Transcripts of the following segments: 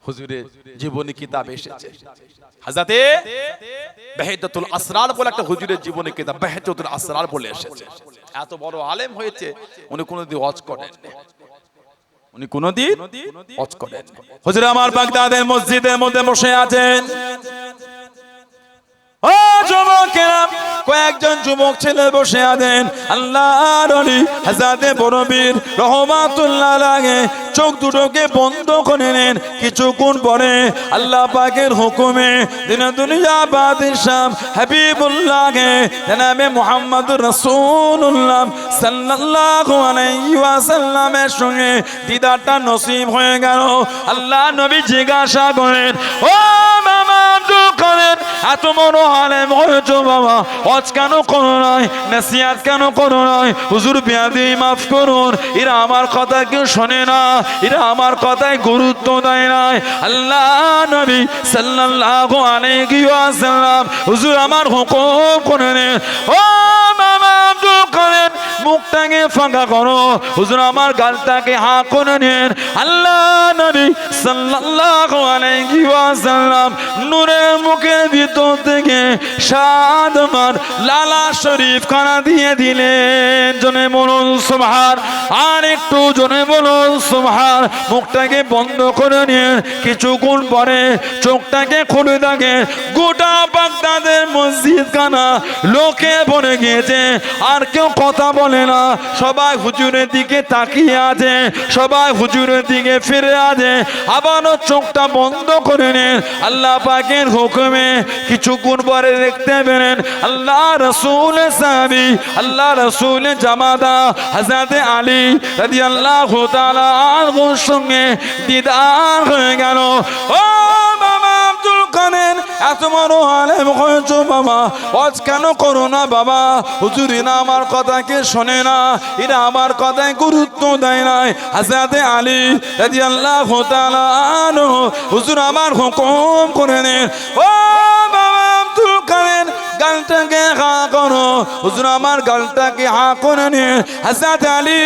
হুজুরের জীবনী কিতাব এসেছে। হযরতে বাহিদাতুল আসরার বলে একটা হুজুরের জীবনী কিতাব বাহিদাতুল আসরার বলে এসেছে। এত বড় আলেম হয়েছে, উনি কোনোদিন ওয়াজ করেন, উনি কোনোদিন ওয়াজ করেন। হুজুর আমার বাগদাদের মসজিদের মধ্যে বসে আছেন। ও যুবকেরা, কয়েকজন যুবক ছেলে বসে আছেন। আল্লাহর ওলি হযরতে বড়বীর রহমাতুল্লাহ আলাইহি চোখ দুটোকে বন্ধ করে নেন। কিছুক্ষণ পরে আল্লাহ পাকের হুকুমে দিনে দুনিয়া বাদশাহ হাবিবুল্লাহকে জনাবে মুহাম্মদুর রাসূলুল্লাহ সাল্লাল্লাহু আলাইহি ওয়াসাল্লামের সঙ্গে দিদারটা নসিব হয়ে গেল। আল্লাহ নবী জিজ্ঞাসা করেন, ও মামা আব্দুল কাদের, এত বড় আলেম হয়েছো বাবা, ওয়াজ কেন করো নাই, নসিহত কেন করো নাই? হুজুর বিয়াদি মাফ করুন, এরা আমার কথা কেউ শোনে না, এরা আমার কথায় গুরুত্ব দেয় না। আল্লাহ নবী সাল্লাল্লাহু আলাইহি ওয়াসাল্লাম হুজুর আমার হুকুম করে নেন, ও মামা আব্দুল কাদের মুখটাকে ফাঁকা করো, হুজুর আমার গালটাকে হা করে নেন। আল্লাহ নবী সাল্লাল্লাহু আলাইহি ওয়াসাল্লাম নূরের মুখের ভিতর থেকে সাদমান লালা শরীফ খানা দিয়ে দিলেন। জনে বলুন সুবহান, আর একটু জনে বলুন সুবহান। মুখটাকে বন্ধ করে নিয়ে কিছুক্ষণ পরে চোখটাকে খুলে থাকে। গোটা বাগদাদের মসজিদ খানা লোকে ভরে গিয়েছে, আর কেউ কথা বলে না, সবাই হুজুরের দিকে তাকিয়ে আছে, সবাই হুজুরের দিকে ফিরে আছে। আবারও চোখটা বন্ধ করে নেন। আল্লাহ পাকের হুকুমে কিছুক্ষণ পরে দেখতে পেলেন আল্লাহ রাসূলের সাহাবী, আল্লাহ রাসূলের জামাতা হযরতে আলী রাদিয়াল্লাহু তাআলা আনহুর সঙ্গে দিদার হয়ে গেল। ও মামা আব্দুল কাদের, এত বড় আলেম হয়েছো বাবা, ওয়াজ কেন করো না বাবা? হুজুর এরা আমার কথাকে শোনে না, এরা আমার কথায় গুরুত্ব দেয় না। হযরতে আলী রাদিয়াল্লাহু তাআলা আনহু হুজুর আমার হুকুম করে নেন, ও বাবা আব্দুল কাদের গালটাকে হা করো, হুজুর আমার গালটাকে হা করে নেন। হযরত আলী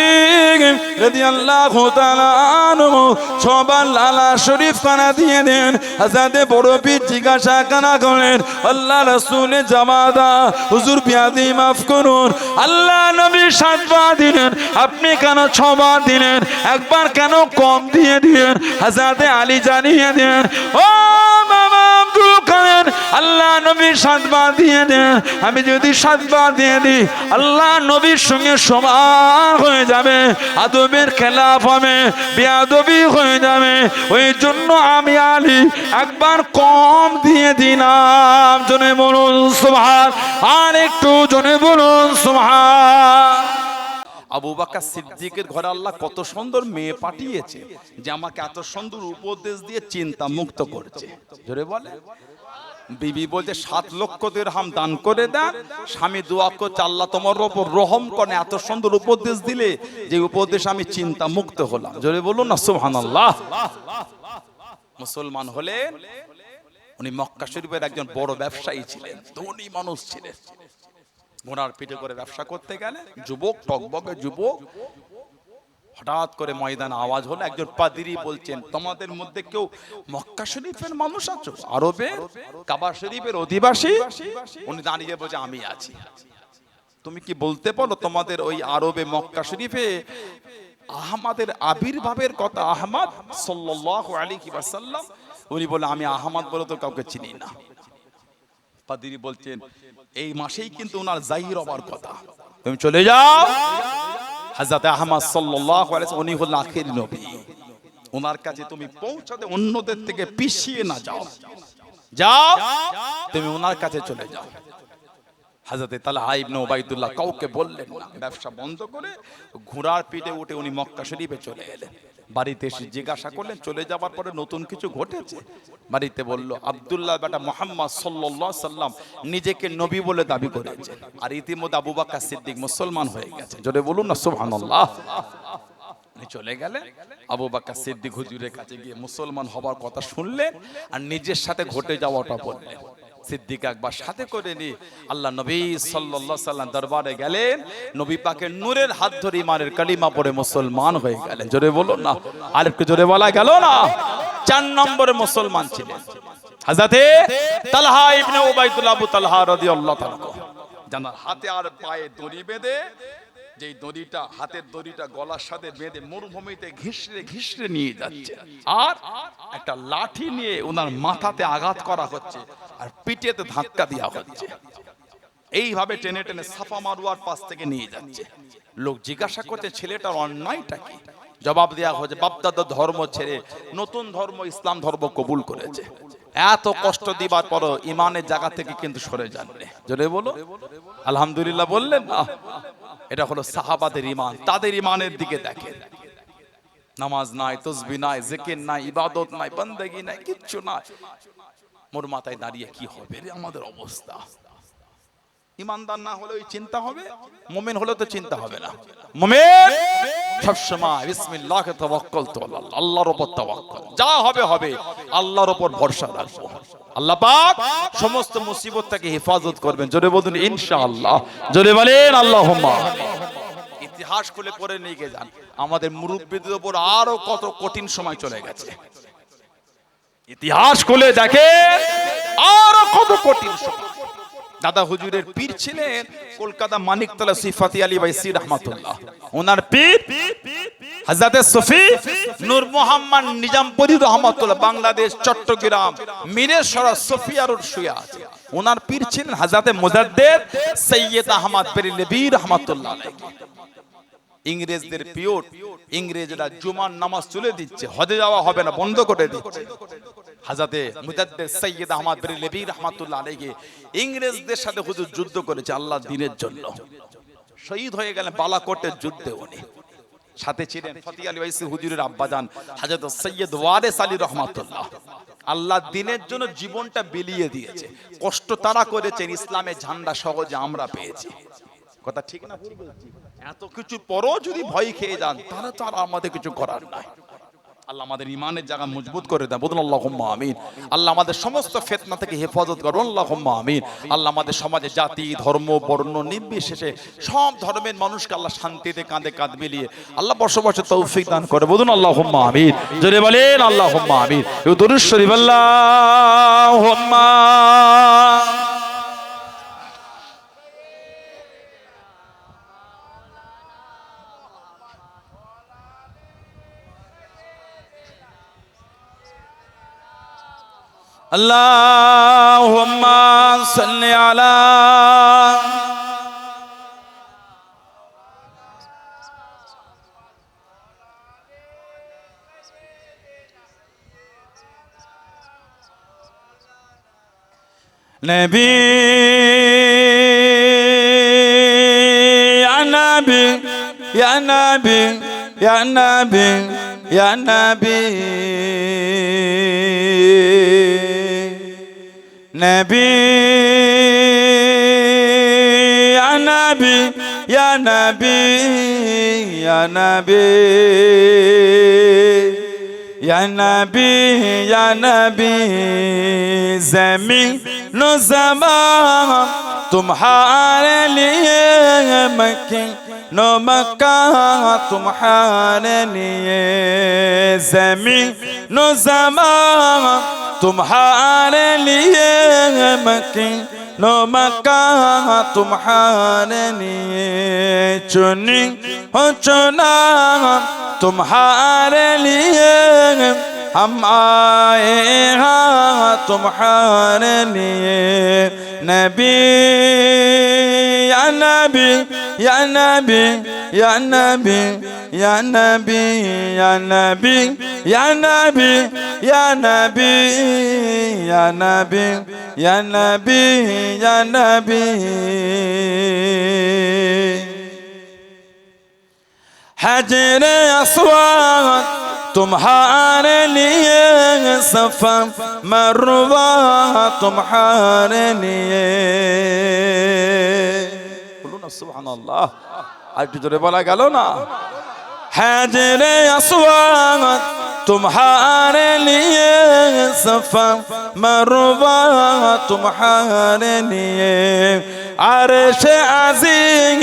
রাদিয়াল্লাহু তাআলা আনহু সবার লালা শরীফ খানা দিয়ে দেন। হযরত বড় পীর জিজ্ঞাসা কানা করেন, আল্লাহ রাসূলের জামাতা হুজুর বিয়াদি মাফ করুন। আল্লাহ নবী 7 বার দিলেন, আপনি কেন 6 বার দিলেন? একবার কেন কম দিয়ে দিলেন? হযরত আলী জানিয়ে দেন, ও মামা আব্দুল কাদের, আল্লাহ নবী 7 বার দিয়ে দেন, আমি যদি 7 বার দিয়ে দিই আল্লাহ নবীর সঙ্গে সমান হয়ে যাবে, আদবের খেলাফ হবে, বেয়াদবি হয়ে যাবে। ওই জন্য আমি আলী একবার কম দিয়ে দিলাম। জনে বলুন সুবহান, আর একটু জনে বলুন সুবহান। আবু বকর সিদ্দিকের ঘরে আল্লাহ কত সুন্দর মেয়ে পাঠিয়েছে যে আমাকে এত সুন্দর উপদেশ দিয়ে চিন্তা মুক্ত করেছে। জোরে বলে। বিবি বলছে 7 লক্ষ দিরহাম দান করে দেন, স্বামী দোয়া করছে আল্লাহ তোমার উপর রহম করে, এত সুন্দর উপদেশ দিলে যে উপদেশ আমি চিন্তা মুক্ত হলাম। জোরে বলুন না সুবহানাল্লাহ। মুসলমান হলেন, উনি মক্কা শরীফের একজন বড় ব্যবসায়ী ছিলেন, ধনী মানুষ ছিলেন। ঘোড়ার পিঠে করে ব্যবসা করতে গেলে যুবক, টকবকে যুবক, হঠাৎ করে ময়দানে আওয়াজ হলো, একজন পাদ্রী বলছেন তোমাদের মধ্যে কেউ মক্কা শরীফের মানুষ আছো, আরবের কাবা শরীফের অধিবাসী? উনি দাঁড়িয়ে বলছে আমি আছি। তুমি কি বলতে পারো তোমাদের ওই আরবে মক্কা শরীফে আহমদের আবির্ভাবের কথা? আহমদ সাল্লাল্লাহু আলাইহি ওয়াসাল্লাম। উনি বলে আমি আহমদ বলে তো কাউকে চিনি না। পাদ্রী বলছেন এই মাসেই কিন্তু ওনার জাহির হবার কথা, তুমি চলে যাও। হযরত আহমদ সাল্লাল্লাহু আলাইহি ওয়াসাল্লাম উনি হলেন আখিরি নবী, ওনার কাছে তুমি পৌঁছাতে অন্যদের থেকে পিছিয়ে না যাও, যাও তুমি ওনার কাছে চলে যাও। হযরত তালহা ইবনে উবাইদুল্লাহ কাউকে বললেন না, ব্যবসা বন্ধ করে ঘোড়ার পিঠে উঠে উনি মক্কা শরীফে চলে এলেন। বাড়িতে এসে জিজ্ঞাসা করলেন, চলে যাওয়ার পরে নতুন কিছু ঘটেছে? বাড়িতে বলল আব্দুল্লাহ বেটা মুহাম্মদ সাল্লাল্লাহু আলাইহি সাল্লাম নিজেকে নবী বলে দাবি করেছে, আর ইতিমধ্যে আবু বকর সিদ্দিক মুসলমান হয়ে গেছে। জোরে বলুন না সুবহানাল্লাহ। চলে গেলেন আবু বকর সিদ্দিক হুজুরের কাছে গিয়ে মুসলমান হবার কথা শুনলেন আর নিজের সাথে ঘটে যাওয়াটা বললেন। সিদ্দিক একবার সাথে করে নি আল্লাহ নবী সাল্লাল্লাহু আলাইহি সাল্লাম দরবারে গেলেন, নবী পাকের নূরের হাত ধরে ইমানের কালিমা পড়ে মুসলমান হয়ে গেলেন। জোরে বলুন না, আর একটু জোরে বলা গেল না। 4 নম্বরে মুসলমান ছিলেন হযরতে তালহা ইবনে উবাইদুল্লাহ আবু তালহা রাদিয়াল্লাহু তাআলা, জানার হাতে আর পায়ে দড়ি বেঁধে, যেই দড়িটা হাতের দড়িটা গলার সাথে বেঁধে মরুভূমিতে ঘিসড়ে ঘিসড়ে নিয়ে যাচ্ছে, আর একটা লাঠি নিয়ে ওনার মাথাতে আঘাত করা হচ্ছে আর পিঠেতে ধাক্কা দেওয়া হচ্ছে। এইভাবে টেনে টেনে সাফা মারওয়ার পাশ থেকে নিয়ে যাচ্ছে। লোক জিজ্ঞাসা করছে ছেলেটার অন্যায়টা কি? জবাব দেওয়া হচ্ছে বাপদাদা ধর্ম ছেড়ে নতুন ধর্ম ইসলাম ধর্ম কবুল করেছে। এত কষ্ট দিবার পরও ইমানের জায়গা থেকে কিন্তু সরে যাননি। জোরে বলো আলহামদুলিল্লাহ বললেন না? এটা হলো সাহাবাদের ইমান। তাদের ইমানের দিকে দেখেন, নামাজ নাই, তসবিহ নাই, জিকির নাই, ইবাদত নাই, বান্দেগি নাই, কিচ্ছু নাই। মোর মাথায় দাঁড়িয়ে কি হবে রে আমাদের অবস্থা? ইমানদার না হলে ওই চিন্তা হবে, মুমিন হলে তো চিন্তা হবে না। মুমিন সবসময় বিসমিল্লাহি তাওয়াক্কালতু আলাল্লাহ, আল্লাহর উপর তাওয়াক্কুল, যা হবে হবে, আল্লাহর উপর ভরসা রাখবো। আল্লাহ পাক সমস্ত মুসিবত থেকে হেফাজত করবেন। জোরে বলুন ইনশাআল্লাহ, জোরে বলেন আল্লাহুম্মা। ইতিহাস খুলে পড়ে নিয়ে গিয়ে যান, আমাদের মুরব্বিদের উপর আরো কত কঠিন সময় চলে গেছে। ইতিহাস খুলে দেখেন আরো কত কঠিন সময়। দাদা হুজুরের পীর ছিলেন কলকাতা মানিকতলা সিফাতি আলী ভাই সি রহমাতুল্লাহ। ওনার পীর হযরতে সফি নূর মোহাম্মদ নিজামপুরী রহমাতুল্লাহ, বাংলাদেশ চট্টগ্রাম মিরেশরা সফিয়া রোড শুয়ে আছে। ওনার পীর ছিলেন হযরতে মুজাদ্দেদ সৈয়দ আহমদ বেরেলভী রহমাতুল্লাহ আলাইহি। ইংরেজদের পিওর, ইংরেজরা জুমার নামাজ তুলে দিচ্ছে, হজে যাওয়া হবে না, বন্ধ করে দিচ্ছে। হযরতে মুজাদ্দেদ সৈয়দ আহমদ বেরেলভী রাহমাতুল্লাহ আলাইহি ইংরেজদের সাথে হুজুর যুদ্ধ করেছে আল্লাহর দ্বীনের জন্য। শহীদ হয়ে গেলেন বালাকোটের যুদ্ধে। উনি সাথে ছিলেন ফতি আলী ওয়াইসি হুজুরের আব্বাজান হযরত সৈয়দ ওয়ারেস আলী রাহমাতুল্লাহ। আল্লাহর দ্বীনের জন্য জীবনটা বিলিয়ে দিয়েছে। কষ্ট তারা করেছেন, ইসলামের ঝান্ডা সহজে আমরা পেয়েছি। কথা ঠিক না? এত কিছু পরও যদি ভয় খেয়ে যান তাহলে তো আর আমাদের কিছু করার নাই। আল্লাহ আমাদের ইমানের জায়গা মজবুত করে দেন, বলুন আল্লাহুম্মা আমিন। আল্লাহ আমাদের সমস্ত ফিতনা থেকে হেফাজত করুন, আল্লাহুম্মা আমিন। আল্লাহ আমাদের সমাজে জাতি ধর্ম বর্ণ নির্বিশেষে সব ধর্মের মানুষকে আল্লাহ শান্তিতে কাঁধে কাঁধ মিলিয়ে আল্লাহ বসবাসের তৌফিক দান করে, বলুন আল্লাহুম্মা আমিন। জোরে বলেন আল্লাহুম্মা আমিন। দুরূদ শরীফ আল্লাহুম্মা আল্লাহুম্মা সাল্লি আলা নবী ইয়া নবী ইয়া নবী ইয়া নবী ইয়া নবী নবী ইয়া নবী ইয়া নবী ইয়া নবী ইয়া নবী ইয়া নবী ज़मीन नो ज़मान तुम्हारे लिए मक्की नो मक्का तुम्हारे लिए ज़मीन नो ज़मान तुम्हारे लिए मक्की नो मक्का तुम्हारे लिए चुनी हो चुना तुम्हारे लिए हम आए हैं तुम्हारे लिए नबी या नबी या नबी या नबी या नबी या नबी या नबी या नबी या नबी या नबी या नबी हजर अस्वद तुम्हारे लिए सफा मरवा तुम्हारे लिए बोलो ना सुभानअल्लाह। आज जोरे बोला गया ना हजर अस्वद तुम्हारे लिए सफा मरवा तुम्हारे लिए अर्श अज़ीम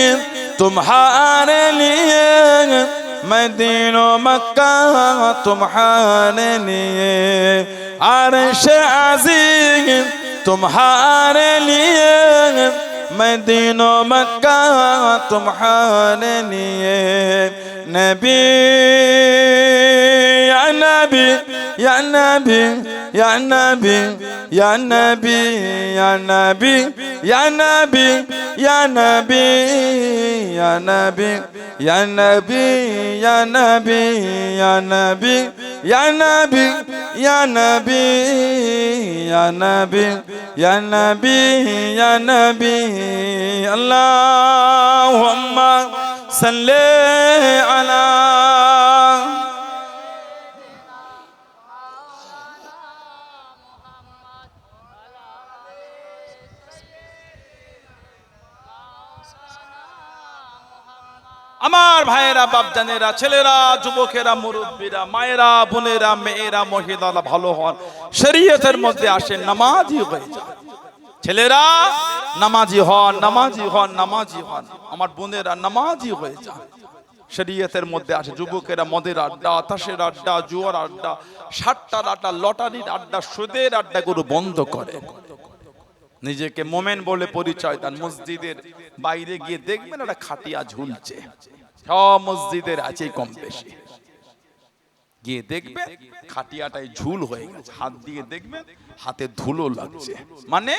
तुम्हारे लिए मदीनो मक्का तुम्हारे लिए, अर्श अज़ीम तुम्हारे लिए, मदीनो मक्का तुम्हारे लिए। नबी या नबी या नबी या नबी या नबी या नबी या नबी या नबी या नबी या नबी या नबी या नबी या नबी या नबी या नबी या नबी या नबी। अल्लाहुम्मा सल्ले अला। আমার ভাইয়েরা, বাপজানেরা, ছেলেরা, যুবকেরা, মুরব্বীরা, মায়েরা, বোনেরা, মেয়েরা, মহিলারা ভালো হন, শরীয়তের মধ্যে আসেন, নামাজি হয়ে যান। ছেলেরা নামাজি হন, নামাজি হন, নামাজি হন। আমার বোনেরা নামাজি হয়ে যান, শরীয়তের মধ্যে আসে। যুবকেরা মদের আড্ডা, তাসের আড্ডা, জুয়ার আড্ডা, সাট্টার আড্ডা, লটারির আড্ডা, সুদের আড্ডা গুলো বন্ধ করে নিজেকে মোমেন বলে পরিচয় দেন। মসজিদের বাইরে গিয়ে দেখবেন একটা খাটিয়া ঝুলছে, সব মসজিদের আছে কম বেশি। গিয়ে দেখবেন খাটিয়াটাই ঝুল হয়ে গেছে, হাত দিয়ে দেখবেন হাতে ধুলো লাগছে, মানে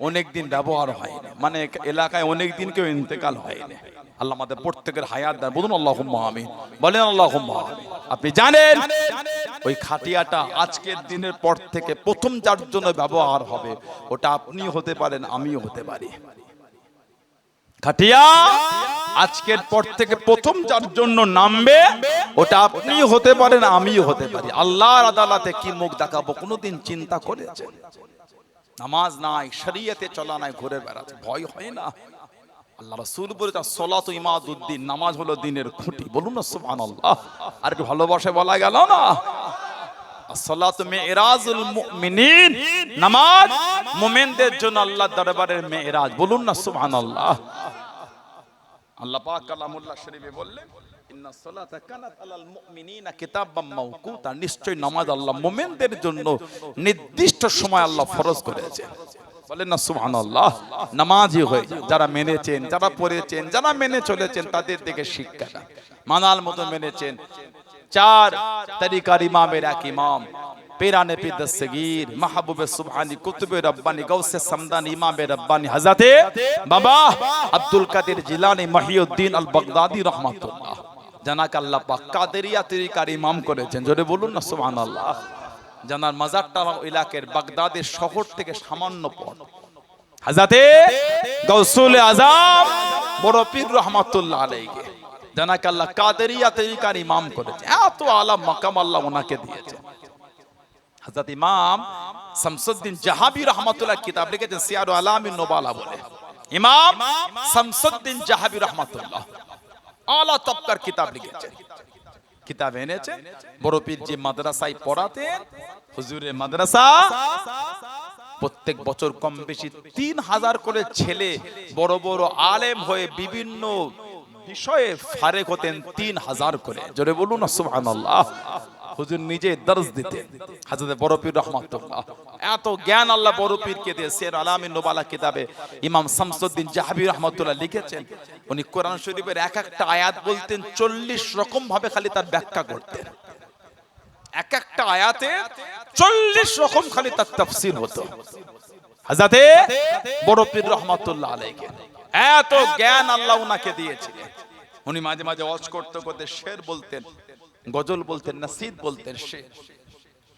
অনেকদিন ব্যবহার হয়নি, মানে এলাকায় অনেকদিন কেউ ইন্তেকাল হয়নি। আল্লাহ আমাদের প্রত্যেকের হায়াত দেন, বলুন আল্লাহুম্মা আমিন, বলেন আল্লাহুম্মা আমিন। আপনি জানেন ওই খাটিয়াটা আজকের দিনের পর থেকে প্রথম যার জন্য ব্যবহার হবে ওটা আপনি হতে পারেন, আমিও হতে পারি। খাটিয়া আজকের পর থেকে প্রথম যার জন্য নামবে ওটা আপনি হতে পারেন, আমিও হতে পারি। আল্লাহর আদালতে কি মুখ দেখাবো কোনোদিন চিন্তা করেছেন? নামাজ নাই, শরীয়তে চলা নাই, ঘুরে বেড়াচ্ছে, ভয় হয় না? আল্লাহ রাসূল বলেছেন সালাতু ইমাদুদ্দিন, নামাজ হলো দ্বীনের খুঁটি। বলুন না সুবহানাল্লাহ। আর কি ভালোবাসা বলা গেল না? আসসালাতু মিরাজুল মুমিনিন, নামাজ মুমিনদের জন্য আল্লাহর দরবারের মেরাজ। বলুন না সুবহানাল্লাহ। আল্লাহ পাক কালামুল্লাহ শরীফে বললেন ইন্নাস সালাতা কানাত আলাল মুমিনিনা কিতাবাম মাওকুতা, নিশ্চয় নামাজ আল্লাহ মুমিনদের জন্য নির্দিষ্ট সময় আল্লাহ ফরজ করেছেন। বলেন না সুবহানাল্লাহ। নামাজি হয়ে যারা মেনেছেন, যারা পড়েছেন, যারা মেনে চলেছেন তাদের থেকে শিক্ষা দেন। মানাল মতো মেনেছেন। চার তরিকার ইমামের এক ইমাম পেরানে পে দস্তগীর মাহবুবে সুবহানি কুতুবে রব্বানি গৌসে সামদানি ইমামে রব্বানি হযরতে বাবা আব্দুল কাদের জিলানী মহিউদ্দিন আল বাগদাদি রাহমাতুল্লাহ, জানাকে আল্লাহ পাক কাদেরিয়া তরিকার ইমাম করেছেন। জোরে বলুন না সুবহানাল্লাহ। জানার মাজারটা ইলাকার বাগদাদের শহর থেকে সামান্য পথ। হযরতে গাউসুল আজম বড় পীর রাহমাতুল্লাহ আলাইহি জানাকে আল্লাহ কাদেরিয়া তরিকার ইমাম করেছে। এত আলা মাকাম আল্লাহ ওনাকে দিয়েছে। হযরত ইমাম শামসুদ্দিন জাহাবী রাহমাতুল্লাহ কিতাব লিখেছেন সিয়ারু আলামিন নুবালা বলে। ইমাম শামসুদ্দিন জাহাবী রাহমাতুল্লাহ আলা তবকার কিতাব লিখেছেন। কিতাব এনেছেন। বড় পীর যে মাদ্রাসায় পড়াতেন, হুজুরের মাদ্রাসা, প্রত্যেক বছর কম বেশি 3000 করে ছেলে বড় বড় আলেম হয়ে বিভিন্ন বিষয়ে ফারেক হতেন, 3000 করে। জোরে বলুন না সুবহানাল্লাহ। হুজুর নিজে দর্স দিতেন হযরত বড় পীর রাহমাতুল্লাহ। এত জ্ঞান আল্লাহ বড় পীরকে দিয়ে সিয়ার আলামিন নুবালা কিতাবে ইমাম শামসুদ্দিন জাহাবী রাহমাতুল্লাহ লিখেছেন। উনি কোরআন শরীফের এক একটা আয়াত বলতেন 40 রকম ভাবে খালি তার ব্যাখ্যা করতেন। এক একটা আয়াতে 40 রকম খালি তার তাফসীর হতো। হযরত বড় পীর রাহমাতুল্লাহ আলাইহি এত জ্ঞান আল্লাহ উনাকে দিয়েছিলেন। উনি মাঝে মাঝে ওয়াজ করতে করতে শের বলতেন, গজল বলতেন, নাসিদ বলতেন, শের।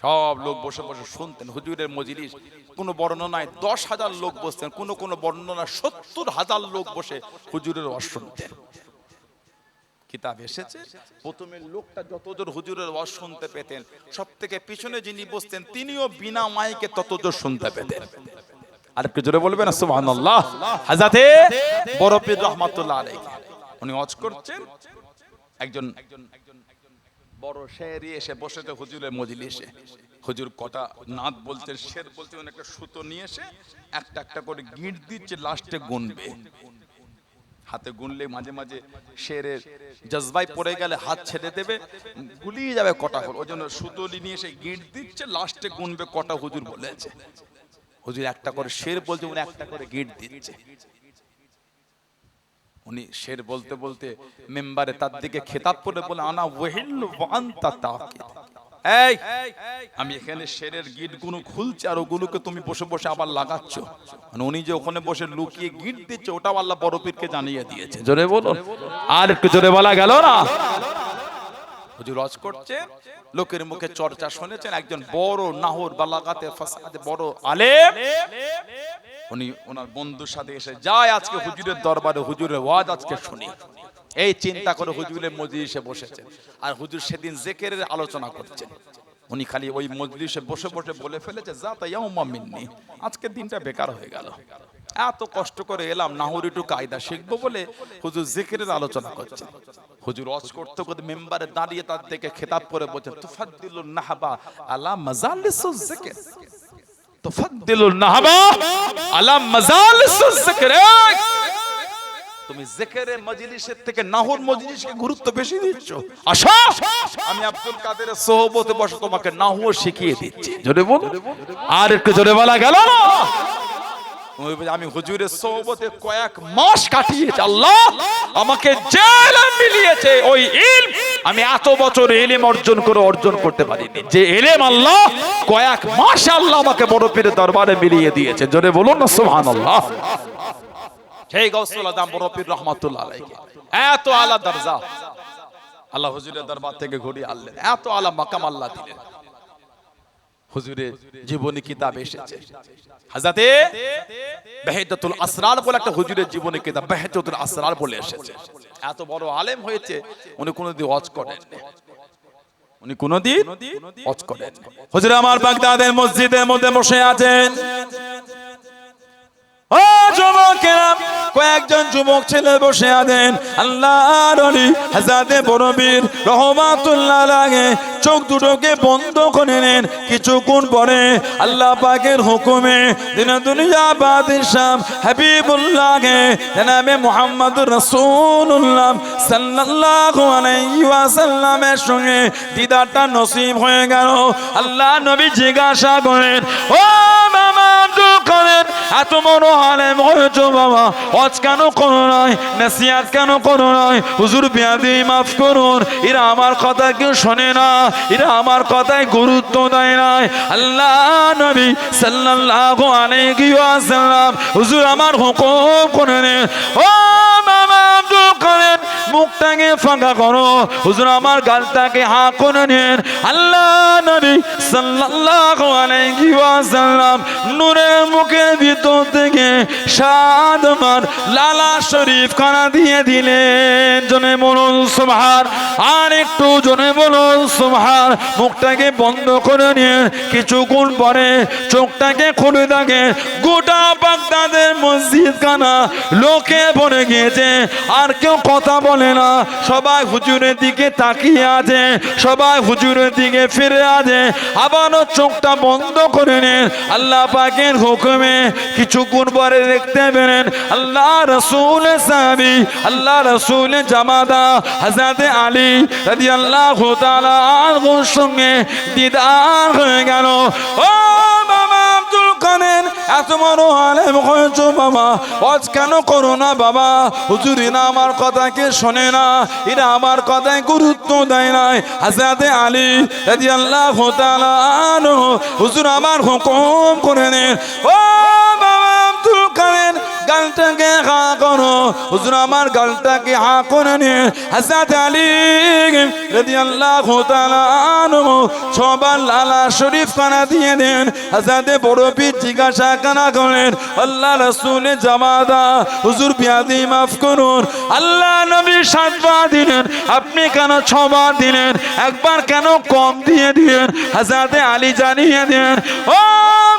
সব লোক বসে বসে শুনতেন। হুজুরের মজলিস কোন বর্ণনায় 10,000 লোক বসতেন, কোন বর্ণনায় 70,000 লোক বসে হুজুরের ওয়াজ শুনতেন। কিতাব এসেছে প্রথমে লোকটা যতজোর হুজুরের ওয়াজ শুনতে পেতেন, সব থেকে পিছনে যিনি বসতেন তিনিও বিনা মাইকে ততজোর শুনতে পেতেন। আর একটু জোরে বলবেন না সুবহানাল্লাহ। হযরত বড় পীর রাহমাতুল্লাহ আলাইহি উনি ওয়াজ করছেন, একজন বড় শেরি এসে বসেছে হুজুরের মজলিসে। হুজুর কটা নাত বলছেন, শের বলছেন, একটা সুতো নিয়ে এসে একটা একটা করে গিঁট দিচ্ছে, লাস্টে গুনবে। হাতে গুনলে মাঝে মাঝে শেরের জজবায় পড়ে গেলে হাত ছেড়ে দেবে, গুলিয়ে যাবে কটা হল। ওই জন্য সুতলি নিয়ে এসে গিট দিচ্ছে, লাস্টে গুনবে কটা হুজুর বলেছে। হুজুর একটা করে শের বলছে, উনি একটা করে গিট দিচ্ছে। উনি শের বলতে বলতে মেম্বারে তার দিকে খেতাব করে বলে, আনা ওয়াহিল ওয়া আনতা তাকিদ। এই আমি এখানে শেরের গিট গুলো খুলছি আর ওগুলোকে তুমি বসে বসে আবার লাগাচ্ছ। মানে উনি যে ওখানে বসে লুকিয়ে গিট দিচ্ছে, ওটাও আল্লাহ বড় পীরকে জানিয়ে দিয়েছে। জোরে বলো, আর একটু জোরে বলা গেল না? হুজুর ওয়াজ করছে, লোকের মুখে চর্চা শুনেছেন, একজন বড় নাহর বালাগাতে ফাসাদে বড় আলেম, উনি ওনার বন্ধুর সাথে এসে যায় আজকে হুজুরের দরবারে হুজুরের ওয়াজ আজকে শুনি। এই চিন্তা করে হুজুরের মজলিসে বসেছেন, আর হুজুর সেদিন জিকিরের আলোচনা করছেন। উনি খালি ওই মজলিসে বসে বসে বলে ফেলেছে, যাতা ইয়াউমা মিন্নি, আজকের দিনটা বেকার হয়ে গেল। এত কষ্ট করে এলাম নাহর একটু কায়দা শিখবো বলে হুজুর জিকিরের আলোচনা করছেন। হুজুর ওয়াজ করতে করতে মেম্বারে দাঁড়িয়ে তার দিকে খেতাব করে বলছেন, তুফাদ্দিলুন নাহবা আলা মাজালিসুজ জিকির, তুফাদ্দিলুন নাহবা আলা মাজালিসুজ জিকির। তুমি জিকিরের মজলিসের থেকে নাহর মজলিসকে গুরুত্ব বেশি দিচ্ছ। আসো, আমি আব্দুল কাদেরের সোহবতে বসে তোমাকে নাহর শিখিয়ে দিচ্ছি। জোরে বলো, আর একটু জোরে বলা গেল না? আমি হুজুরের সোহবতে কয়েক মাস কাটিয়েছি, আল্লাহ আমাকে যে ইলম মিলিয়েছে, ওই ইলম আমি এত বছর ইলম অর্জন করতে পারিনি। যে ইলম আল্লাহ কয়েক মাস আল্লাহ আমাকে বড় পীরের দরবারে মিলিয়ে দিয়েছে। জোরে বলুন না সুবহানাল্লাহ। সেই গাউসুল আজম বড় পীর রহমাতুল্লাহ আলাইহি এত আলা দরজা আল্লাহ হুজুরের দরবার থেকে ঘুরিয়ে আনলেন, এত আলা মাকাম আল্লাহ দিলেন। হুজুরের জীবনী কিতাব এসেছে, হযরতে বাহিদাতুল আসরার বলে একটা হুজুরের জীবনী কিতাব বাহিদাতুল আসরার বলে এসেছে। এত বড় আলেম হয়েছে, উনি কোনদিন ওয়াজ করেন, উনি কোনদিন ওয়াজ করেন। হুজুর আমার বাগদাদের মসজিদের মধ্যে বসে আছেন। ও যুবকেরা, কয়েকজন যুবক ছেলে বসে আছেন। আল্লাহর ওলি হযরতে বড় পীর রহমাতুল্লাহ আলাইহি চোখ দুটোকে বন্ধ করে নেন। কিছুক্ষণ পরে আল্লাহ পাকের হুকুমে দিনে দুনিয়া বাদশাহ হাবিবুল্লাহকে জনাবে মুহাম্মদুর রাসূলুল্লাহ সাল্লাল্লাহু আলাইহি ওয়াসাল্লামের সঙ্গে দিদারটা নসিব হয়ে গেল। আল্লাহ নবী জিজ্ঞাসা করেন, ও মামা আব্দুল কাদের, এত বড় আলেম হয়েছো বাবা, ওয়াজ কেন করো নাই, নসিহত কেন করো নাই? হুজুর বিয়াদি মাফ করুন, এরা আমার কথা কেউ শোনে না, এরা আমার কথায় গুরুত্ব দেয় না। আল্লাহ নবী সাল্লাল্লাহু আলাইহি ওয়াসাল্লাম হুজুর আমার হুকুম করে নেন, ও মামা আব্দুল কাদের মুখটাকে ফাঁকা করো, হুজুর আমার গালটাকে হা করে নেন। আল্লাহ নবী সাল্লাল্লাহু আলাইহি ওয়াসাল্লাম নূরের মুখের ভিতর থেকে সাদমান লালা শরীফ খানা দিয়ে দিলেন। জনে বলুন সুবহান, আর একটু জনে বলুন সুবহান। মুখটাকে বন্ধ করে নিয়ে কিছুক্ষণ পরে চোখটাকে খুলে থাকে। গোটা বাগদাদের মসজিদ খানা লোকে ভরে গিয়েছে, আর কেউ কথা বলে না, সবাই হুজুরের দিকে তাকিয়ে আছে, সবাই হুজুরের দিকে ফিরে আছে। আবারও চোখটা বন্ধ করে নেন। আল্লাহ পাকের হুকুমে কিছুক্ষণ পরে দেখতে পেলেন আল্লাহ রাসূলের সাহাবী, আল্লাহ রাসূলের জামাতা হযরতে আলী রাদিয়াল্লাহু তাআলা আনহুর সঙ্গে দিদার হয়ে গেল। ও মামা আব্দুল কাদের, এত বড় আলেম হয়েছো বাবা, ওয়াজ কেন করো না বাবা? হুজুর এরা আমার কথাকে শোনে না, এরা আমার কথায় গুরুত্ব দেয় না। হযরতে আলী রাদিয়াল্লাহু তাআলা আনহু হুজুর আমার হুকুম করে নেন, ও বাবা আব্দুল কাদের গালটাকে হা করো, হুজুর আমার গালটাকে হা করে নেন। হযরতে আলী রাদিয়াল্লাহু তাআলা আনহু সবার লালা শরীফ খানা দিয়ে দেন। হযরতে বড় পীর জিজ্ঞাসা কানা করেন, আল্লাহ রাসূলের জামাতা হুজুর বিয়াদি মাফ করুন। আল্লাহ নবী 7 বার দিলেন, আপনি কেন 6 বার দিলেন? একবার কেন কম দিয়ে দিলেন? হযরতে আলী জানিয়ে দেন, ও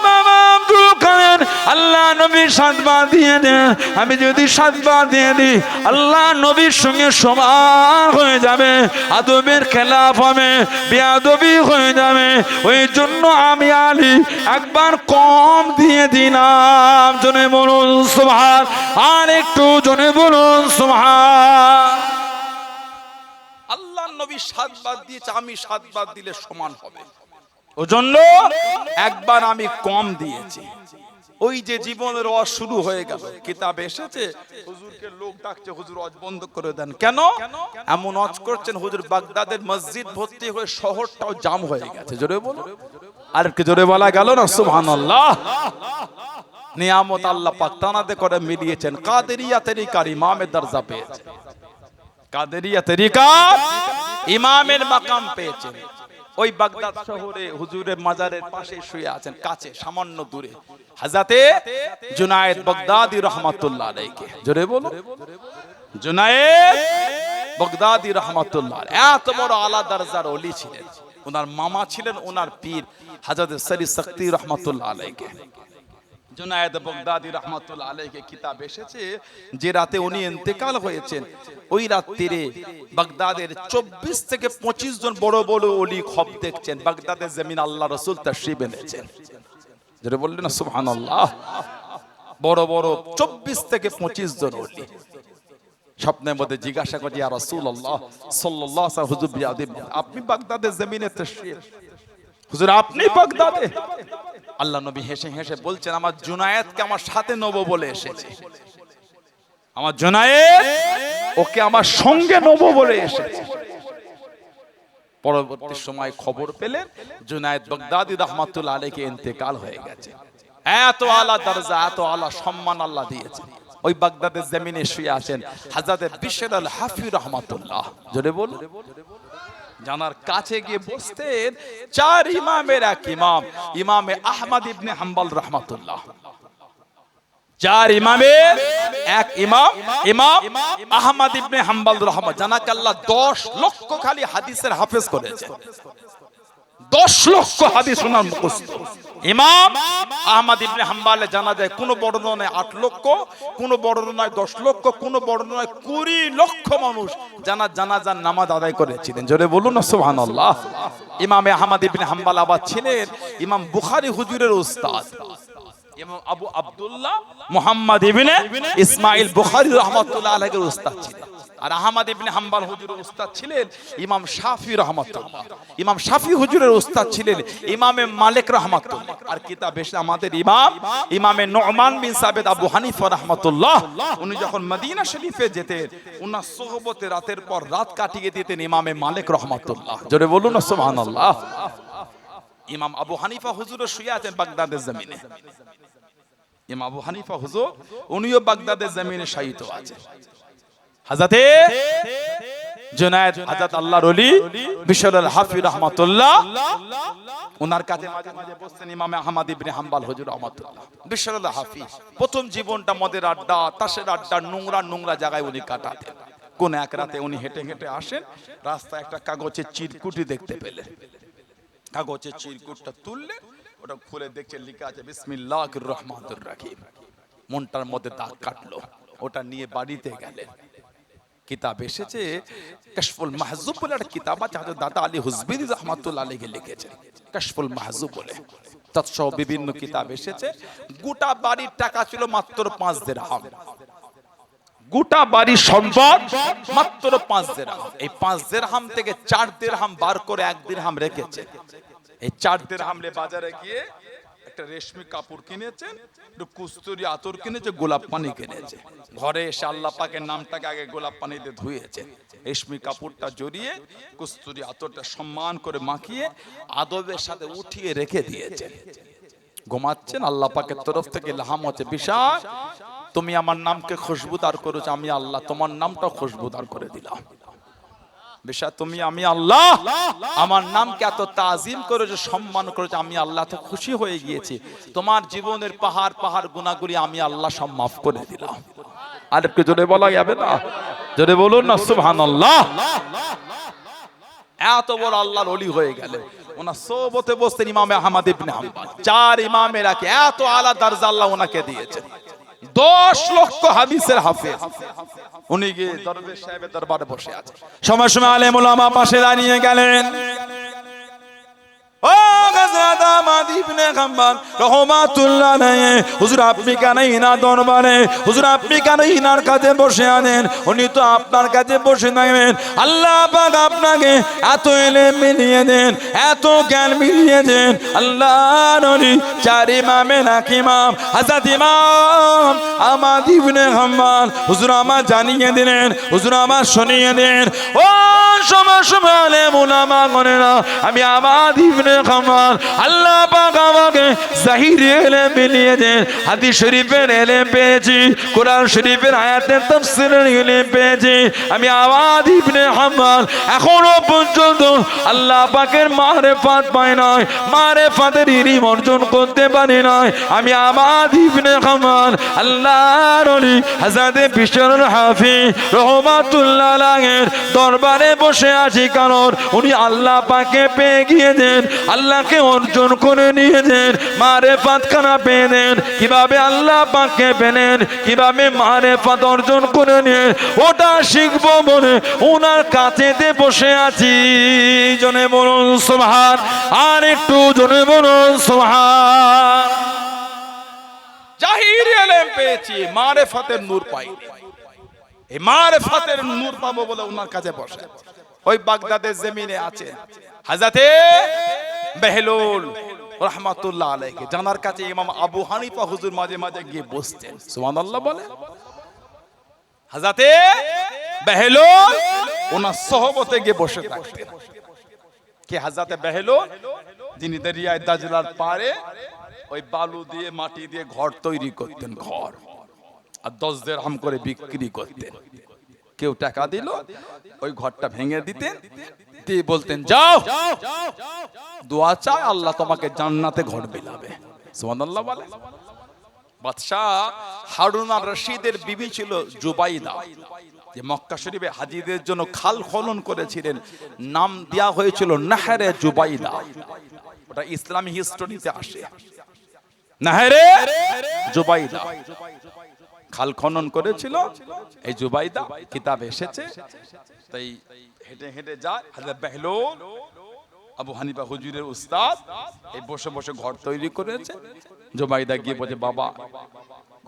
মামা আব্দুল কাদের, আল্লাহ নবীর 7 বার দিয়ে দেন, আমি যদি 7 বার দিয়ে দিই আল্লাহ নবীর সঙ্গে সমান হয়ে যাবে, আদবের খেলাফ হবে, বেয়াদবি হয়ে যাবে। ওই জন্য আমি আলী একবার কম দিয়ে দিলাম। জনে বলুন সুবহান, আর একটু জনে বলুন সুবহান। আল্লাহ নবী 7 বার দিয়েছে, আমি 7 বার দিলে সমান হবে, ওজন্য একবার আমি কম দিয়েছি। ওই যে জীবনের ওয়াজ শুরু হয়ে গেল, কিতাব এসেছে হুজুরকে লোক ডাকছে, হুজুর ওয়াজ বন্ধ করে দেন। কেন এমন ওয়াজ করছেন? হুজুর বাগদাদের মসজিদ ভর্তি হয়ে শহরটাও জাম হয়ে গেছে। জোরে বলো, আর কি জোরে বলা গেল না? সুবহানাল্লাহ। নিয়ামত আল্লাহ পাক তানাতে করে মিলিয়েছেন। কাদেরিয়া তরিকার ইমামের দরজা পেয়েছে, কাদেরিয়া তরিকার ইমামের মাকাম পেয়েছেন। ওই বাগদাদ শহরে হুজুরের মাজারের পাশে শুয়ে আছেন, কাছে সামান্য দূরে হযরতে জুনায়েদ বাগদাদি রহমাতুল্লাহ আলাইহি। জোরে বলো, জুনায়েদ বাগদাদি রহমাতুল্লাহ এত বড় আলা দরজার ওলি ছিলেন। ওনার মামা ছিলেন ওনার পীর হযরত সরি শক্তি রহমাতুল্লাহ আলাইহি। জুনায়েদ বাগদাদি রহমাতুল্লাহ আলাইহি কিতাব এসেছে যে রাতে উনি ইন্তেকাল হয়েছেন, ওই রাত্রিরে বাগদাদের 24 থেকে 25 জন বড় বড় ওলি খব দেখছেন। বাগদাদের জমিন আল্লাহ রাসূল তাশরীফ এনেছেন। যারা বললেন না সুবহানাল্লাহ, বড় বড় 24 থেকে 25 জন ওলি স্বপ্নের মধ্যে জিজ্ঞাসা করে, ইয়া রাসূলুল্লাহ সাল্লাল্লাহু আলাইহি হুজুর বিয়াদিব, আপনি বাগদাদের জমিনে তাশরীফ, হুজুর আপনি বাগদাদে? আল্লাহ নবী হেসে হেসে বলছেন, আমার জুনায়েদকে আমার সাথে নেব বলে এসেছে, আমার জুনায়েদ ওকে আমার সঙ্গে নেব বলে এসেছে। পরবর্তী সময় খবর পেলেন জুনায়েদ বাগদাদি রহমাতুল্লাহ আলাইহি ইন্তেকাল হয়ে গেছে। এত আলা দরজা, এত আলা সম্মান আল্লাহ দিয়েছেন। ওই বাগদাদের জমিনে শুয়ে আছেন হযরত বিশর আল হাফি রহমাতুল্লাহ। জোরে বলুন। জানার কাছে গিয়ে বসতেন 4 ইমামের এক ইমাম, ইমামে আহমদ ইবনে হাম্বল রহমাতুল্লাহ। 4 ইমামের এক ইমাম, ইমাম আহমদ ইবনে হাম্বল রহমাত। জানাকে আল্লাহ 10 লক্ষ খালি হাদিসের হাফেজ করেছে, 10 লক্ষ হাদিস ওনার মুখস্থ। ইমাম আহমদ ইবনে হাম্বলে জানা যায় কোন বর্ণনায় 8 লক্ষ, কোন বর্ণনায় 10 লক্ষ, কোন বর্ণনায় 20 লক্ষ মানুষ জানাজার নামাজ আদায় করেছিলেন। জোরে বলুন না সুবহানাল্লাহ। ইমামে আহমদ ইবনে হাম্বল আবার ছিলেন ইমাম বুখারী হুজুরের উস্তাদ, ইমাম আবু আব্দুল্লাহ মুহাম্মদ ইবনে ইসমাইল বুখারী রাহমাতুল্লাহ আলাইহির উস্তাদ ছিলেন। আর আহমদ ইবনে হাম্বল হুজুরের উস্তাদ ছিলেন ইমাম শাফি রাহমাতুল্লাহ। ইমাম শাফি হুজুরের উস্তাদ ছিলেন ইমামে মালিক রাহমাতুল্লাহ। আর কিতাব এসে আমাদের ইমাম ইমামে নুমান বিন সাবিত আবু হানিফা রাহমাতুল্লাহ, উনি যখন মদিনা শরীফে যেতেন উনার সোহবতে রাতের পর রাত কাটিয়ে দিতেন ইমামে মালিক রাহমাতুল্লাহ। জোরে বলুন না সুবহানাল্লাহ। ইমাম আবু হানিফা হুজুরও শুয়ে আছেন বাগদাদের জমিনে। ইমাম আবু হানিফা হুজুর উনিও বাগদাদের জমিনে শায়িত আছেন। হযরতে জুনায়েদ হযরত আল্লাহর ওলি বিশর আল হাফি রাহমাতুল্লাহ, ওনার কাছে মাঝে মাঝে বসতেন ইমাম আহমদ ইবনে হাম্বল হুজুর রাহমাতুল্লাহ। বিশর আল হাফি প্রথম জীবনটা মদের আড্ডা, তাসের আড্ডা, নোংরা নোংরা জায়গায় উনি কাটাতেন। কোন এক রাতে উনি হেঁটে হেঁটে আসেন, রাস্তায় একটা কাগজের চিরকুটি দেখতে পেলেন। কাগজের চিরকুটটা তুললেন, ওটা খুলে দেখছে লেখা আছে বিসমিল্লাহির রহমানির রহিম। মনটার মধ্যে দাগ কাটলো, ওটা নিয়ে বাড়িতে গেলেন। কিতাব এসেছে কাশফুল মাহজুব বলে একটা কিতাব আছে, হযরত দাদা আলী হুজবিরি রাহমাতুল্লাহ আলাইহি লিখেছেন কাশফুল মাহজুব বলে। তৎসহ বিভিন্ন কিতাব এসেছে। গোটা বাড়ির টাকা ছিল মাত্র 5 দিরহাম, গোটা বাড়ির সম্পদ মাত্র 5 দিরহাম। এই 5 দিরহাম থেকে 4 দিরহাম বার করে 1 দিরহাম রেখেছে। এই 4 দিরহাম রে বাজারে গিয়ে একটা রেশমি কাপড় কিনেছেন, একটু কস্তুরি আতর কিনেছে, গোলাপ পানি কিনেছে। ঘরে এসে আল্লাহ পাকের নামটাকে আগে গোলাপ পানিতে ধুয়েছে, রেশমি কাপড়টা জড়িয়ে কস্তুরি আতরটা সম্মান করে মাখিয়ে আদবের সাথে উঠিয়ে রেখে দিয়েছে। ঘুমাচ্ছেন, আল্লাহ পাকের তরফ থেকে ইলহাম হচ্ছে, বিশাল তুমি আমার নামকে খুশবুদার করেছো, আমি আল্লাহ তোমার নামটাও খুশবুদার করে দিলাম। বেশা তুমি আমি আল্লাহ আমার নামকে এত তাজিম করেছো, সম্মান করেছো, আমি আল্লাহ তো খুশি হয়ে গিয়েছি। তোমার জীবনের পাহাড় পাহাড় গুনাহগুলি আমি আল্লাহ সব মাফ করে দিলাম। আর একটু জোরে বলা যাবে না? জোরে বলুন না সুবহানাল্লাহ। এত বড় আল্লাহর ওলি হয়ে গেলেন। ওনার সোহবতে বসতেন ইমামে আহমদ ইবনে হাম্বল। 4 ইমামের আগে এত আলা দরজা আল্লাহ ওনাকে দিয়েছেন। 10 লক্ষ হাদিসের হাফেজ। উনি গিয়ে দরবেশ সাহেবের দরবারে বসে আছেন। সময় সময় আলেম ওলামা পাশে দাঁড়িয়ে গেলেন। ও হযরত আহমদ ইবনে হাম্বল রাহমাতুল্লাহ আলাইহি, হুজুর আপনি কেন ইনার দরবারে, হুজুর আপনি কেন ইনার কাছে বসে আছেন? উনি তো আপনার কাছে বসে থাকবেন। আল্লাহ পাক আপনাকে এত ইলম মিলিয়ে দেন, এত জ্ঞান মিলিয়ে দেন। আল্লাহর নবী 4 ইমামের এক ইমাম হযরত ইমাম আহমদ ইবনে হাম্বল হুজুর আমার জানিয়ে দিলেন, হুজুর আমার শুনিয়ে দেন। ও সময় সময় আলেম ওলামা গণেরা, আমি আহমদ ইবনে হাম্বল আল্লাহ পাক আমাকে জাহিরি ইলম মিলিয়ে দেন। হাদিস শরীফের ইলম পেয়েছি, কোরআন শরীফের আয়াতের তাফসীরের ইলম পেয়েছি। আমি আহমদ ইবনে হাম্বল এখনো পর্যন্ত আল্লাহ পাকের মারিফাত পাই নাই, মারিফাতের ইলম অর্জন করতে পারি নাই। আমি আহমদ ইবনে হাম্বল আল্লাহর ওলি হযরত বিশর হাফিজ রাহমাতুল্লাহ আলাইহির দরবারে বসে আছি, কারণ উনি আল্লাহ পাকে পেয়ে গিয়েছেন, আল্লাহকে অর্জন করে নিয়েছেন। মারিফাত খানা পেয়ে নেন, কিভাবে আল্লাহ পাককে পেলেন, কিভাবে মারিফাত অর্জন করে নিয়ে ওটা শিখবো বলে ওনার কাছেতে বসে আছি। জনে বলুন সুবহান, আর একটু জনে বলুন সুবহান। জাহিরি ইলম পেয়েছি, মারিফাতের নূর পাইনি। এই মারিফাতের নূর পাবো বলে ওনার কাছে বসে। ওই বাগদাদের জমিনে আছে হযরতে বেহলুল রাহমাতুল্লাহ আলাইহি, জানার কাছে ইমাম আবু হানিফা হুজুর মাঝে মাঝে গিয়ে বসতেন। সুবহানাল্লাহ বলে। হযরতে বেহলুল ওনার সোহবতে গিয়ে বসে থাকতেন। কে হযরতে বেহলুল? যিনি দরিয়ায় দাজলার পারে ওই বালু দিয়ে মাটি দিয়ে ঘর তৈরি করতেন, ঘর, আর 10 দিরহাম করে বিক্রি করতেন। কেউ টাকা দিল, ওই ঘরটা ভেঙে দিতেন, দিয়ে বলতেন যাও দোয়া চাও, আল্লাহ তোমাকে জান্নাতে ঘর বিলাবে। সুবহানাল্লাহ বলে। বাদশাহ হারুন আর রশিদের বিবি ছিল জুবাইদা, যে মক্কা শরীফে হাজিদের জন্য খাল খনন করেছিলেন। নাম দেয়া হয়েছিল নাহরে জুবাইদা। ওটা ইসলামী হিস্টরিতে আসে, নাহরে জুবাইদা। খাল খনন করেছিল এই জুবাইদা, কিতাব এসেছে। তাই হেঁটে হেঁটে যায় হযরত বেহলুল, আবু হানিফা হুজুরের উস্তাদ, এই বসে বসে ঘর তৈরি করেছে। জুবাইদা গিয়ে বলে বাবা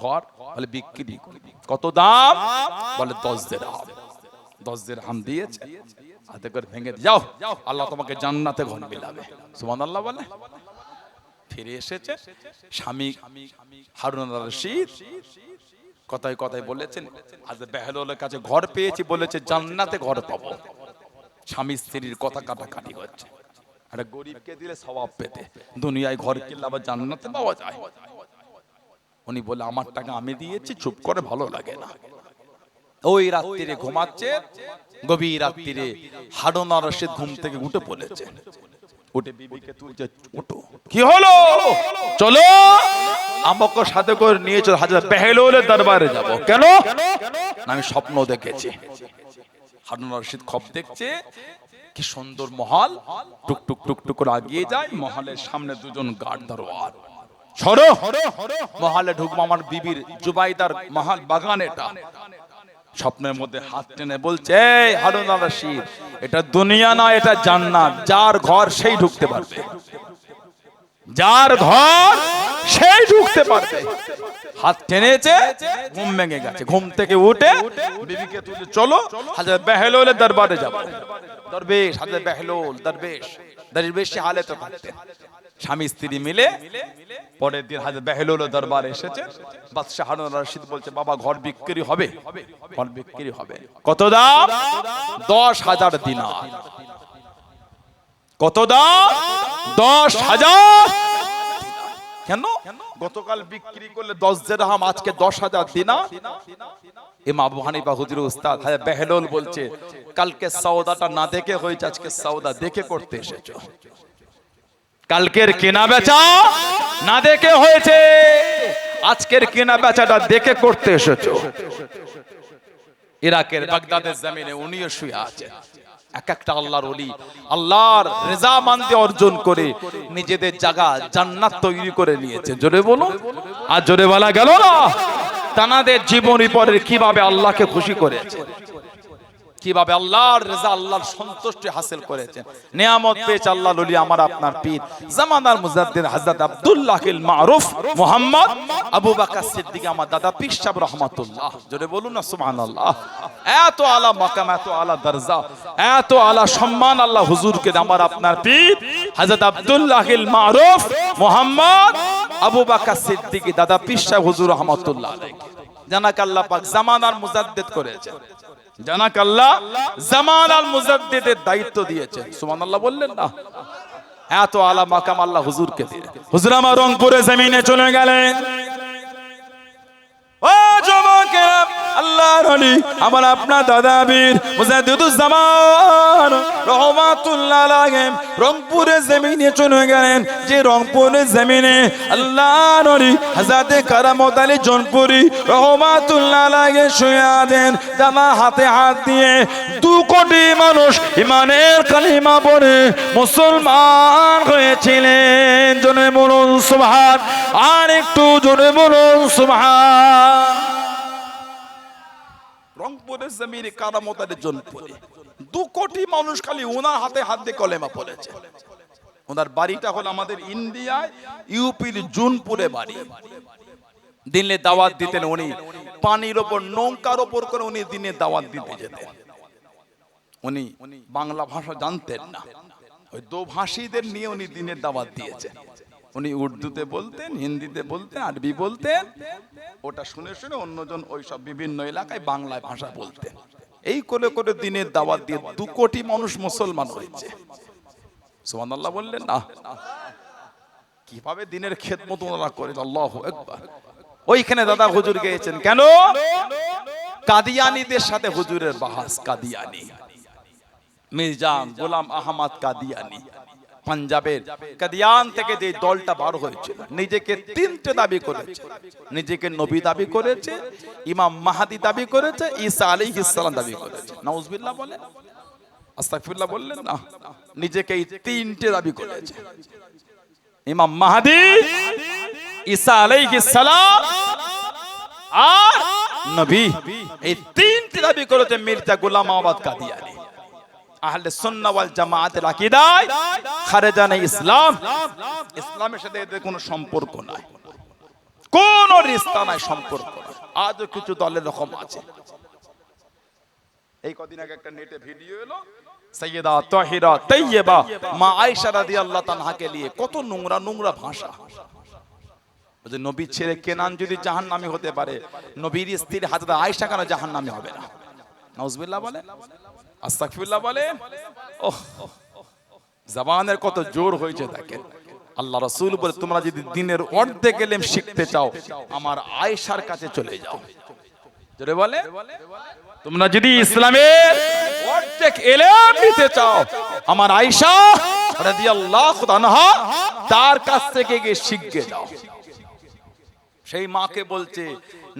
ঘর, বলে বিক্রি কত দাম? বলে 10 দিরহাম। 10 দিরহাম দিয়েছে, হাতে করে ভেঙে যাও, আল্লাহ তোমাকে জান্নাতে ঘর বিলাবে। সুবহানাল্লাহ বলে। ফিরে এসেছে স্বামী হারুন আর রশিদ, কথায় কথায় বলেছেন হযরত বেহলুলের কাছে ঘর পেয়েছি, বলেছে জান্নাতে ঘর পাবো। স্বামী স্ত্রীর কথা কাটাকাটি হচ্ছে। আরে গরিবকে দিলে সওয়াব পেতে, দুনিয়ায় ঘর কিনলে আবার জান্নাতে পাওয়া যায়। উনি বলে আমার টাকা আমি দিয়েছি, চুপ করে, ভালো লাগে না। ওই রাত্রিরে ঘুমাচ্ছে, গভীর রাত্রিরে হারুন আর রশিদ ঘুম থেকে উঠে পড়েছে। উঠে বিবিকে তুলছে, ওঠো, কি হলো? চলো আমাকে সাথে করে নিয়ে চলো, হযরত বেহলুলের দরবারে যাব। কেন? আমি স্বপ্ন দেখেছি। হারুন আর রশিদ খব দেখছে, কি সুন্দর মহল, টুকটুক টুকটুক করে আগিয়ে যায়। মহলের সামনে দুজন গার্ড দরওয়ার। সরো, মহলে ঢুকবো, আমার বিবির জুবাইদার মহল বাগান এটা। স্বপ্নের মধ্যে হাত টেনে বলছে, এই হারুন আর রশিদ, এটা দুনিয়া না, এটা জান্নাত। যার ঘর সেই ঢুকতে পারবে, যার ঘর সেই ঢুকতে পারবে। হাত টেনেছে, ঘুম ভেঙে গেছে। ঘুম থেকে উঠে বিবিকে তুলে চলো হযরত বেহলুলের দরবারে যাব। দরবেশ হযরত বেহলুল দরবেশী হালতে থাকতেন। স্বামী স্ত্রী মিলে পরের দিন হযরত বেহলুলের দরবারে এসেছে। বাদশা হারুন আর রশিদ বলছে বাবা ঘর বিক্রি হবে, ঘর বিক্রি হবে। কত দাম? 10,000 দিনার। কত দাম? 10,000। কেন? গতকাল বিক্রি করলে 10 দিরহাম, আজকে 10,000 দিনার। ইমাম আবু হানিফা হুজুরের উস্তাদ হযরত বেহলুল বলছে কালকে সওদাটা না দেখে হয়েছে, আজকে সওদা দেখে করতে এসেছো। কালকের কেনা বেচা না দেখে হয়েছে, আজকের কেনা বেচাটা দেখে করতে এসেছো। ইরাকের বাগদাদের জমিনে উনিও শুয়ে আছে। এক একটা আল্লাহর ওলি আল্লাহর রেজামান্দি অর্জন করে নিজেদের জায়গা জান্নাত তৈরি করে নিয়েছে। জোরে বলো, আর জোরে বলা গেল না। তানাদের জীবনী পরে কিভাবে আল্লাহকে খুশি করেছে, কিভাবে আল্লাহর রেজা আল্লাহর সন্তুষ্টি হাসিল করেছেন, নিয়ামত পেয়েছে আল্লাহর ওলি আমার আপনার পীর জামানার মুজাদ্দিদ হযরত আব্দুল্লাহিল মারুফ মুহাম্মদ আবু বকর সিদ্দিক আমার দাদা পীর সাহেব রাহমাতুল্লাহ। জোরে বলুন না সুবহানাল্লাহ। এত আলা মাকাম, এত আলা দরজা, এত আলা সম্মান আল্লাহ হুজুরকে আমার আপনার পীর হযরত আব্দুল্লাহিল মারুফ মুহাম্মদ আবু বকর সিদ্দিক দাদা পীর সাহেব হুজুর রাহমাতুল্লাহ আলাইহি জানাক আল্লাহ পাক জামানার মুজাদ্দিদ করেছেন, জানাক আল্লাহ জামানাল মুজাদ্দিদের দায়িত্ব দিয়েছেন। সুবহানাল্লাহ বললেন না। এত আলা মাকাম আল্লাহ হুজুরকে দিয়ে হুজুর আমার রংপুরে জমিনে চলে গেলেন। ও যুবকেরা, আল্লাহর ওলি আমার আপনার দাদা বীর মুজাদ্দিদুজ জামান রাহমাতুল্লাহ আলাইহি রংপুরে জমিনে চলে গেলেন। যে রংপুরের জমিনে আল্লাহর ওলি হযরত কারামত আলী জনপুরি রাহমাতুল্লাহ আলাইহি শুয়ে আছেন, জামা হাতে হাত দিয়ে 2 কোটি মানুষ ঈমানের কালিমা পড়ে মুসলমান হয়েছিলেন। জোরে বলুন সুবহান, আর একটু জোরে বলুন সুবহান। রংপুরের জমিনে কারামত আলী জনপুরি 2 কোটি মানুষ খালি ওনার হাতে হাত দিয়ে কলেমা পড়েছে। ওনার বাড়িটা হলো আমাদের ইন্ডিয়ায় ইউপির জুনপুরে বাড়ি। দিনে দাওয়াত দিতেন উনি, পানির ওপর নৌকার ওপর করে উনি দিনে দাওয়াত দিতে যেতেন। উনি বাংলা ভাষা জানতেন না, ওই দোভাষীদের নিয়ে উনি দিনের দাওয়াত দিয়েছেন। উনি উর্দুতে বলতেন, হিন্দিতে বলতেন, আরবি বলতেন। ওটা শুনে শুনে অন্যজন ওই সব বিভিন্ন এলাকায় বাংলায় ভাষা বলতেন। এই করে করে দিনের দাওয়াত দিয়ে 2 কোটি মানুষ মুসলমান হয়েছে। সুবহানাল্লাহ বললেন না। কিভাবে দিনের খেদমত ওনারা করেন, আল্লাহু আকবার। ওইখানে দাদা হুজুর গিয়েছেন কেন? কাদিয়ানীদের সাথে হুজুরের বাহাস। কাদিয়ানী মির্জা গোলাম আহমদ কাদিয়ানী, পাঞ্জাবের কাদিয়ান থেকে যে দলটা বার হয়েছিল, নিজেকে 3টে দাবি করেছে। নিজেকে নবী দাবি করেছে, ইমাম মাহদি দাবি করেছে, ঈসা আলাইহিস সালাম দাবি করেছে। নাউজুবিল্লাহ বলেন, আস্তাগফিরুল্লাহ বললেন না। নিজেকে এই 3টে দাবি করেছে, ইমাম মাহদি, ঈসা আলাইহিস সালাম আর নবী। এই 3টে দাবি করেছে মির্জা গোলাম আহমদ কাদিয়ানী। আহলে সুন্নাহ ওয়াল জামাতের আকীদায় খারেজা নেই ইসলাম, ইসলামের সাথে এদের কোনো সম্পর্ক নাই, কোন রিশতা নাই, সম্পর্ক নাই। আজও কিছু দলের রকম আছে। এই কদিন আগে একটা নেটে ভিডিও এলো, সাইয়্যিদা তাহিরা তাইয়্যিবা মা আয়েশা রাদিয়াল্লাহু তাআলাকে নিয়ে কত নোংরা নোংরা ভাষা। যে নবীর ছেলে কেনান যদি জাহান্নামী হতে পারে, নবীর স্ত্রী হযরত আয়েশা কেন জাহান্নামী হবে না? নাউজুবিল্লাহ বলে, আস্তাগফিরুল্লাহ বলে। ওহ, জবানের কত জোর হয়েছে দেখেন। আল্লাহ রাসূল বলে, তোমরা যদি দিনের অর্ধেক ইলম শিখতে চাও আমার আয়েশার কাছে চলে যাও। জোরে বলে, তোমরা যদি ইসলামের অর্ধেক ইলম নিতে চাও আমার আয়েশা রাদিয়াল্লাহু আনহা তার কাছ থেকে গিয়ে শিখে যাও। সেই মাকে বলছে,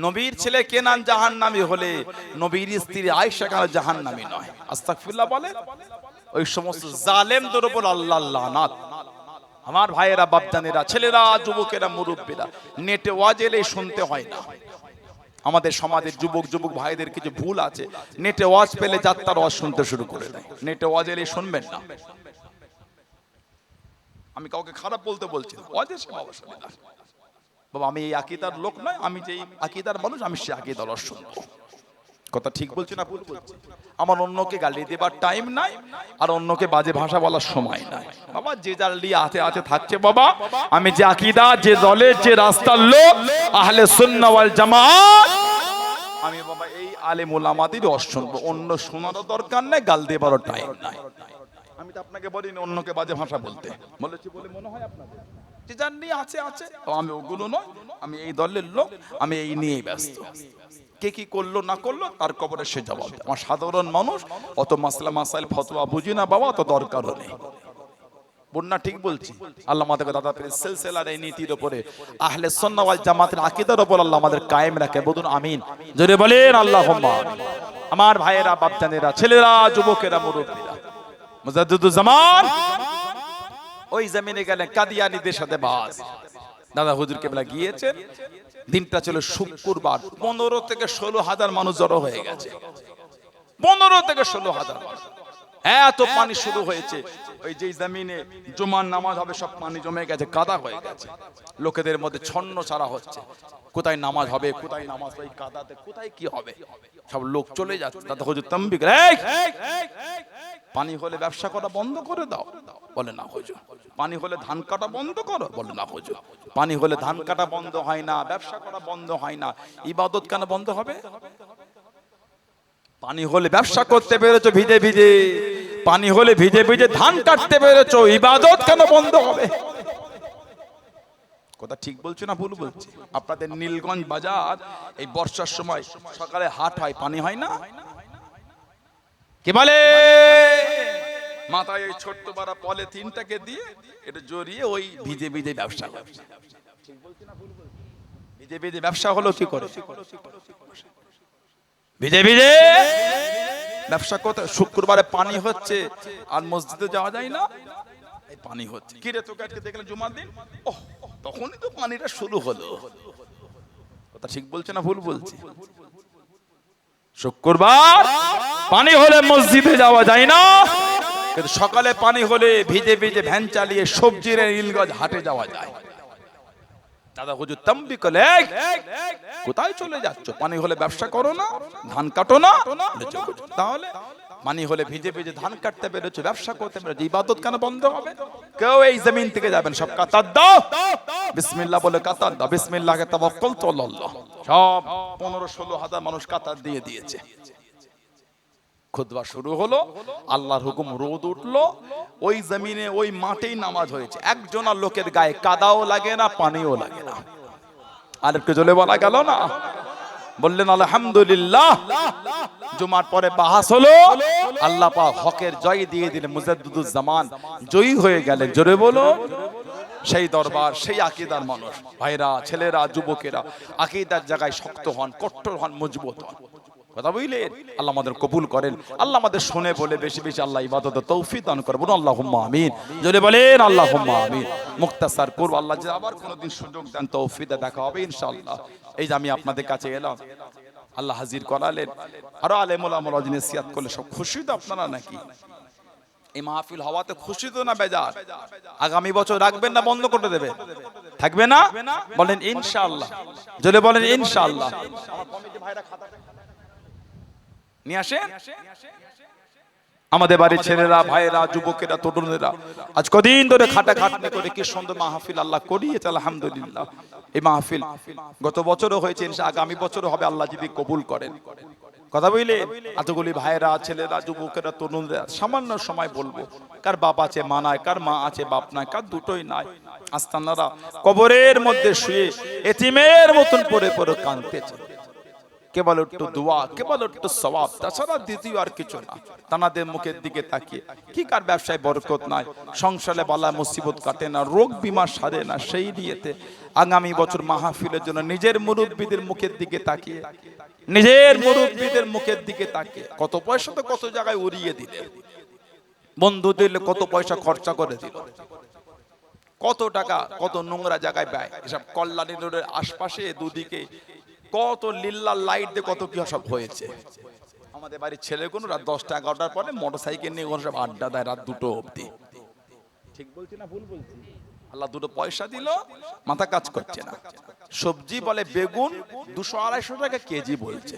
নবীর ছেলে কেনান জাহান্নামী হলে নবীর স্ত্রী আয়েশা কেন জাহান্নামী নয়? আস্তাগফিরুল্লাহ বলে। ওই সমস্ত জালেমদের উপর আল্লাহর লানাত। আমার ভাইয়েরা, বাপজানেরা, ছেলেরা, যুবকেরা, মুরব্বীরা, নেটে ওয়াজ এলে শুনতে হয় না। আমাদের সমাজের যুবক ভাইদের কিছু ভুল আছে, নেটে ওয়াজ পেলে যাত্রার ওয়াজ শুনতে শুরু করে দেয়। নেটে ওয়াজ এলে শুনবেন না। আমি কাউকে খারাপ বলতে বলছি না, ওয়াজের অসুবিধা। বাবা, আমি এই আকীদার লোক নয়, আমি যে আকীদার মানুষ, আমি সে আকীদার ওয়াজ শুনবো। কথা ঠিক বলছি না ভুল বলছি? আমার অন্যকে গালি দেবার টাইম নাই, আর অন্যকে বাজে ভাষা বলার সময় নাই। বাবা, যে যার লিয়ে হাতে হাতে থাকছে। বাবা, আমি যে আকীদা, যে দলের, যে রাস্তার লোক, আহলে সুন্নাহ ওয়াল জামাত, আমি বাবা এই আলেম ওলামাদের ওয়াজ শুনবো। অন্য শোনারও দরকার নাই, গাল দেবারও টাইম নাই। আমি তো আপনাকে বলিনি অন্যকে বাজে ভাষা বলতে, বলেছি বলে মনে হয় আপনাদের? যে যার নিয়ে আছে আছে, আমি ওগুলো নয়, আমি এই দলের লোক, আমি এই নিয়েই ব্যস্ত। কে কি করলো না করলো তার কবরে সে জবাব। আমার সাধারণ মানুষ অত মাসলা মাসাইল ফতোয়া বুঝি না বাবা, অত দরকারও নেই। বন্যা ঠিক বলছি? আল্লাহ আমাদের দাদা পীরের সিলসিলার এই নীতির উপরে, আহলে সুন্নাহ ওয়াল জামাতের আকীদার উপর আল্লাহ আমাদের কায়েম রাখে। বলুন আমিন, জোরে বলেন আল্লাহুম্মা আমিন। আমার ভাইয়েরা, বাপজানেরা, ছেলেরা, যুবকেরা, মুরব্বীরা, মুজাদ্দিদুজ্জামান ওই জমিনে গেলেন, কাদিয়ানীদের সাথে বাস। দাদা হুজুর কেবলা গিয়েছেন, দিনটা ছিল শুক্রবার। 15 থেকে 16,000 মানুষ জড়ো হয়ে গেছে। 15 থেকে 16,000 এত পানি শুরু হয়েছে। ওই যে জমিনে জুমার নামাজ হবে সব পানি জমে গেছে, কাদা হয়ে গেছে। লোকেদের মধ্যে ছন্ন ছাড়া হচ্ছে, কোথায় নামাজ হবে, কোথায় নামাজ, ওই কাদাতে কোথায় কি হবে, সব লোক চলে যাচ্ছে। দাদা হুজুর তাম্বিক, পানি হলে ব্যবসা করা বন্ধ করে দাও। বলে না হুজুর। পানি হলে ধান কাটা বন্ধ করো। বলে না হুজুর। পানি হলে ধান কাটা বন্ধ হয় না, ব্যবসা করা বন্ধ হয় না, ইবাদত কেন বন্ধ হবে? পানি হলে ব্যবসা করতে পেরেছো ভিজে ভিজে, পানি হলে ভিজে ভিজে ধান কাটতে পেরেছো, ইবাদত কেন বন্ধ হবে? কথা ঠিক বলছো না ভুল বলছি? আপনাদের নীলগঞ্জ বাজার এই বর্ষার সময় সকালে হাট হয়, পানি হয় না? কি বলে? মাথায় ওই ছোট্ট বড় পলিথিনটাকে দিয়ে এটা জড়িয়ে ওই ভিজে ভিজে ব্যবসা করে। ঠিক বলছি না ভুল বলছি? ভিজে ভিজে ব্যবসা হলো কি করে? ভিজে ভিজে ব্যবসা করতে। শুক্রবারে পানি হচ্ছে আর মসজিদে যাওয়া যায় না, এই পানি হচ্ছে। কি রে তোকে আজকে দেখলেন জুমার দিন? ওহ, তখনই তো পানিটা শুরু হলো। কথা ঠিক বলছে না ভুল বলছি? শুক্রবার পানি হলে মসজিদে যাওয়া যায় না, কিন্তু সকালে পানি হলে ভিজে ভিজে ভ্যান চালিয়ে সবজির নীলগঞ্জ হাটে যাওয়া যায়। দাদা হুজুর তাম্বি করলে, কোথায় চলে যাচ্ছ? পানি হলে ব্যবসা করো না, ধান কাটো না? তাহলে পানি হলে ভিজে ভিজে ধান কাটতে পেরেছো, ব্যবসা করতে পেরেছো, ইবাদত কেন বন্ধ হবে? কেউ এই জমিন থেকে যাবেন, সব কাতার দাও, বিসমিল্লাহ বলে কাতার দাও। বিসমিল্লাহে তাওয়াক্কালতু আলাল্লাহ। সব 15-16,000 মানুষ কাতার দিয়ে দিয়েছে। খুতবা শুরু হলো, আল্লাহর হুকুম, রোদ উঠলো, ওই জমিনে ওই মাঠেই নামাজ হয়েছে। একজনা লোকের গায়ে কাদাও লাগে না, পানিও লাগে না। আর একটু জলে বলা গেল না? বললেন আলহামদুলিল্লাহ। জুমার পরে বাহাস হলো, আল্লাহ পাক হকের জয় দিয়ে দিলেন, মুজাদ্দিদুজ্জামান জয়ী হয়ে গেলেন। জোরে বলো। সেই দরবার, সেই আকীদার মানুষ। ভাইরা, ছেলেরা, যুবকেরা আকীদার জায়গায় শক্ত হন, কঠোর হন, মজবুত হন। কথা বুঝলেন? আল্লাহ আমাদের কবুল করেন। আল্লাহ আমাদের শুনে বলে বেশি বেশি আল্লাহ ইবাদত তৌফিক দান করেন। বলুন আল্লাহুম্মা আমিন। জোরে বলেন আল্লাহুম্মা আমিন। মুক্তাসার করব, আল্লাহ যদি আবার কোনোদিন সুযোগ দেন, তৌফিক দেখা হবে ইনশাআল্লাহ। এই যে আমি আপনাদের কাছে এলাম, আল্লাহ হাজির করালেন, আরো আলেম ওলামারা নসিহত করলে সব খুশি তো আপনারা নাকি? এই মাহফিল হওয়াতে খুশি তো না বেজার? আগামী বছর রাখবেন না বন্ধ করে দেবে? থাকবে না? বলেন ইনশাআল্লাহ। জোরে বলেন ইনশাআল্লাহ। আমার কমিটি ভাইরা খাতা নিয়ে আসেন। আমাদের বাড়ির ছেলেরা, ভাইরা, যুবকেরা, তরুণেরা আজ কদিন ধরে খাটাখাটনি করে কি সুন্দর মাহফিল আল্লাহ করিয়েছে, আলহামদুলিল্লাহ। এই মাহফিল গত বছরও হয়েছে, আগামী বছরও হবে আল্লাহ যদি কবুল করেন। কথা বুঝলে? এতগুলি ভাইরা, ছেলেরা, যুবকেরা, তরুণরা, সামান্য সময় বলবো, কার বাপ আছে মা নাই, কার মা আছে বাপ নাই, কার দুটোই নাই, আস্তানারা কবরের মধ্যে শুয়ে এতিমের মতন পড়ে পড়ে কাঁদতেছে। কেবল একটু দোয়া, কেবল একটু সওয়াব, তাছাড়া দ্বিতীয় আর কিছু না। তানাদের মুখের দিকে তাকিয়ে, কি কার ব্যবসায় বরকত নাই, সংসারে বালা মুসিবত কাটে না, রোগ বিমার সারে না, সেই নিয়েতে আগামী বছর মাহফিলের জন্য নিজের মুরব্বীদের মুখের দিকে তাকিয়ে, নিজের মুরব্বীদের মুখের দিকে তাকিয়ে, কত পয়সা তো কত জায়গায় উড়িয়ে দিলে, বন্ধু দিলে কত পয়সা খরচা করে দিল, কত টাকা কত নোংরা জায়গায় ব্যয়। এসব কল্যাণী রোডের আশপাশে দুদিকে কত লিল্লা লাইট দিয়ে কত কি সব হয়েছে। আমাদের বাড়ির ছেলেগুলো রাত 10টা-11টার পরে মোটরসাইকেল নিয়ে সব আড্ডা দেয় রাত 2টো অবধি। ঠিক বলছি না ভুল বলছি? আল্লাহ দুটো পয়সা দিল, মাথা কাজ করছে না। সবজি বলে বেগুন 200-250 টাকা কেজি বলছে,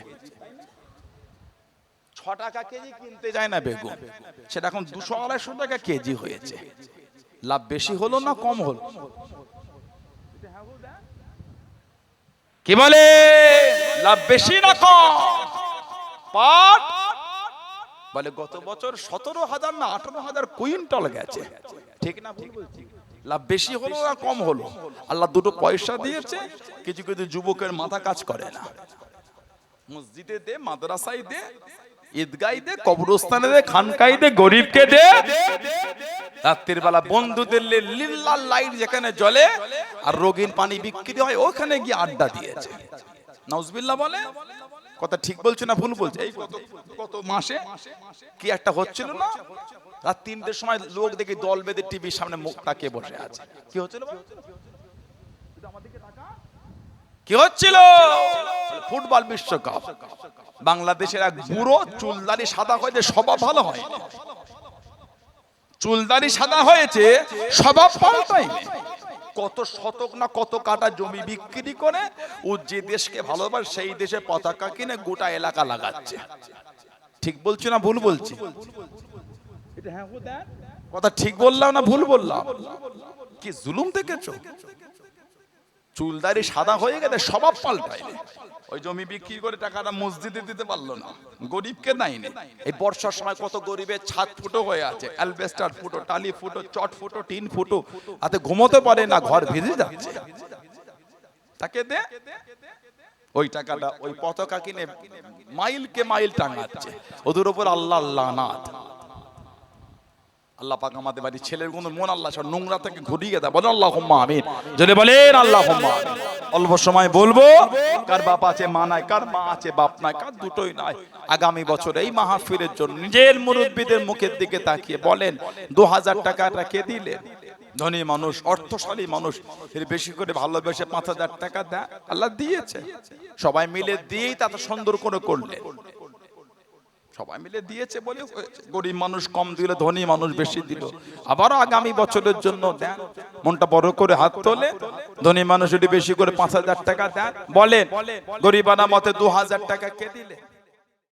6 টাকা কেজি কিনতে যায় না বেগুন, সেটা এখন 200-250 টাকা কেজি হয়েছে। লাভ বেশি হলো না কম হলো? কি বলে? লাভ বেশি না কম? পাট বলে গত বছর 17,000 না 18,000 কুইন্টাল গেছে। ঠিক না ভুল বলছি? লাভ বেশি হলো না কম হলো? আল্লাহ দুটো পয়সা দিয়েছে, কিছু কিছু যুবকের মাথা কাজ করে না। মসজিদে দে, মাদ্রাসায় দে, ঈদগায় দে, কবরস্থানে দে, খানকায় দে, গরিবকে দে। রাত্রির বেলা বন্ধুদের লিল্লা লাইট যেখানে জ্বলে আর রোগীর পানি বিক্রি হয় ওখানে গিয়ে আড্ডা দিয়েছে। নাউজুবিল্লাহ বলে। কথা ঠিক বলছে না ভুল বলছে? এই কত মাসে কি একটা হচ্ছিল না, রাত 3টের সময় লোক দেখে দল বেঁধে টিভির সামনে মুখ তাকিয়ে বসে আছে। কি হচ্ছিল? কি হচ্ছিল? ফুটবল বিশ্বকাপ। বাংলাদেশের এক বুড়ো চুলদারি সাদা হয়েছে, স্বভাব ভালো হয়। চুলদারি সাদা হয়েছে, স্বভাব পাল্টায়নি। কত শতক না কত কাটা জমি বিক্রি করে ও যে দেশকে ভালোবাসে সেই দেশে পতাকা কিনে গোটা এলাকা লাগাচ্ছে। ঠিক বলছি না ভুল বলছি? কথা ঠিক বললাম না ভুল বললাম? কি জুলুম দেখেছো? চুলদারি সাদা হয়ে গেলে স্বভাব পাল্টায়নি। ওই জমি বিক্রি করে টাকাটা মসজিদে দিতে পারলো না, গরিবকে দেয়নি। এই বর্ষার সময় কত গরিবের ছাদ ফুটো হয়ে আছে, অ্যালবেস্টার ফুটো, টালি ফুটো, চট ফুটো, টিন ফুটো, হাতে ঘুমোতে পারে না, ঘর ভিজে যাচ্ছে। তাকে দে ওই টাকাটা, ওই পতাকা কিনে মাইলকে মাইল টাঙাচ্ছে। ওদের উপর আল্লাহ লানাত। আল্লাহ পাক আমাদের বাড়ির ছেলের কোনো মন আল্লাহ সব নোংরা থেকে ঘুরিয়ে দেয়। বলেন আল্লাহুম্মা আমিন। যদি বলেন আল্লাহুম্মা আমিন। অল্প সময় বলবো, কার বাপ আছে মা নাই, কার মা আছে বাপ নাই, কার দুটোই নাই। আগামী বছর এই মাহফিলের জন্য নিজের মুরব্বীদের মুখের দিকে তাকিয়ে বলেন 2000 টাকাটা কে দিলেন? ধনী মানুষ, অর্থশালী মানুষ, এর বেশি করে ভালোবেসে 5000 টাকা দেয়, আল্লাহ দিয়েছে। সবাই মিলে দিয়েই তা সুন্দর করে করলেন। সবাই মিলে দিয়েছে বলে গরিব মানুষ কম দিলে ধনী মানুষ বেশি দিল। আবারও আগামী বছরের জন্য দেন, মনটা বড় করে হাত তোলে। ধনী মানুষ যদি বেশি করে 5000 টাকা দেন, বলেন গরিবানা মতে 2000 টাকা কে দিলে?